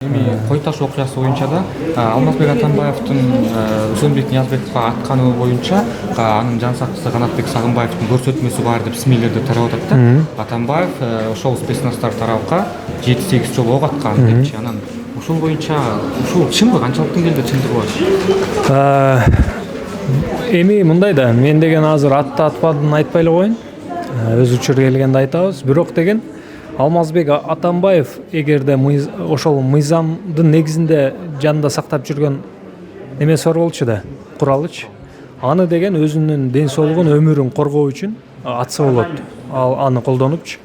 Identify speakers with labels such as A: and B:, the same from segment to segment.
A: Эми кой таш окуясы боюнча да Алмазбек Атамбаевдин Үсөнбек Ниязбековго атканы боюнча анын жан сакчысы Канатбек Сагынбаевдин көрсөтмөсү бар деп СМИлерде тарап атат да. Атамбаев ошол спецназдар тарапка 7-8 жолу ок аткан депчи. Анан ушул боюнча ушул чынбы, канчалык деңгээлде чындыгы бар?
B: Эми мындай да, мен деген азыр атты атпадын айтпай эле коеюн. Өз учур келгенде айтабыз. Бирок деген Алмазбек Атамбаев эгерде ошол мыйзамдын негизинде жанында сактап жүргөн немеси бар болчу да, куралычы. Аны деген өзүнүн ден соолугун, өмүрүн коргоо үчүн атса болот. Аны колдонупчу.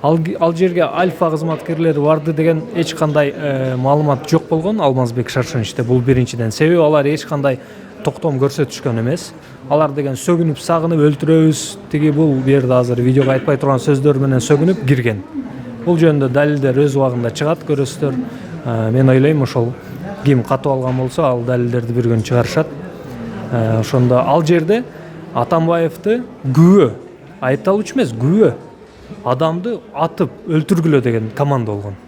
B: Ал жерге альфа кызматкерлери барды деген эч кандай маалымат жок болгон Алмазбек Шаршеновичте. Бул биринчиден. Себеби алар эч кандай токтом көрсөтүшкөн эмес. Алар деген сөгүнүп, сагынып өлтүрөбүз, тиги бул жерде азыр видеого айтпай турган сөздөр менен сөгүнүп кирген. Бул жөнүндө далилдер өз убагында чыгат, көрөсүздөр. Мен ойлойм ошол ким катып алган болсо, ал далилдерди бир күн чыгарышат. Ошондо ал жерде Атамбаевди күбө, айыпталуучу эмес, күбө адамды атып өлтүргүлө деген команда болгон.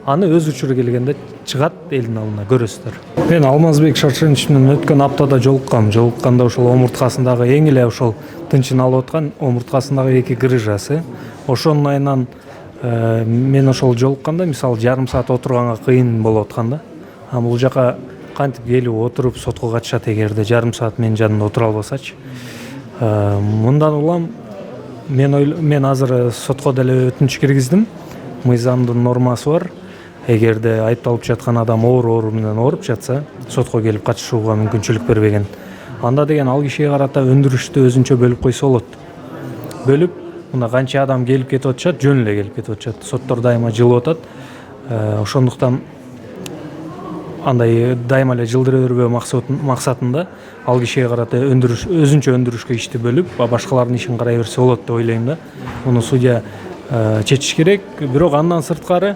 B: Аны өз учуру келгенде чыгат элдин алдына, көрөсүздөр. Мен Алмазбек Шаршенович менен өткөн аптада жолуккам. Жолукканда ошол омурткасындагы эң эле ошол тынчын алып аткан омурткасындагы 2 грыжасы. Ошонун айынан мен ошол жолукканда, мисалы, жарым саат отурганга кыйын болуп аткан да. Бул жака кантип келип отуруп сотко катышат эгерде жарым саат менин жанымда отура албасачы. Мындан улам мен азыр сотко деле өтүнүч киргиздим. Мыйзамдын нормасы бар. Эгерде айыпталып жаткан адам оор менен ооруп жатса, сотко келип катышууга мүмкүнчүлүк бербеген. Анда деген ал кишиге карата өндүрүштү өзүнчө бөлүп койсо болот. Бөлүп, мына канча адам келип кетип атышат, жөн эле келип кетип атышат. Соттор дайыма жылып атат. Ошондуктан андай дайыма эле жылдыра бербөө максатында ал кишиге карата өзүнчө өндүрүшкө ишти бөлүп, башкалардын ишин карай берсе болот деп ойлойм да. Муну судья чечиш керек. Бирок андан сырткары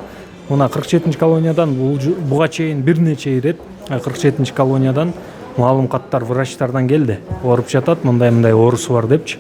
B: мына 47-нчи колониядан буга чейин бир нече ирет 47-нчи колониядан маалым каттар врачтардан келди. Ооруп жатат, мындай оорусу бар депчи.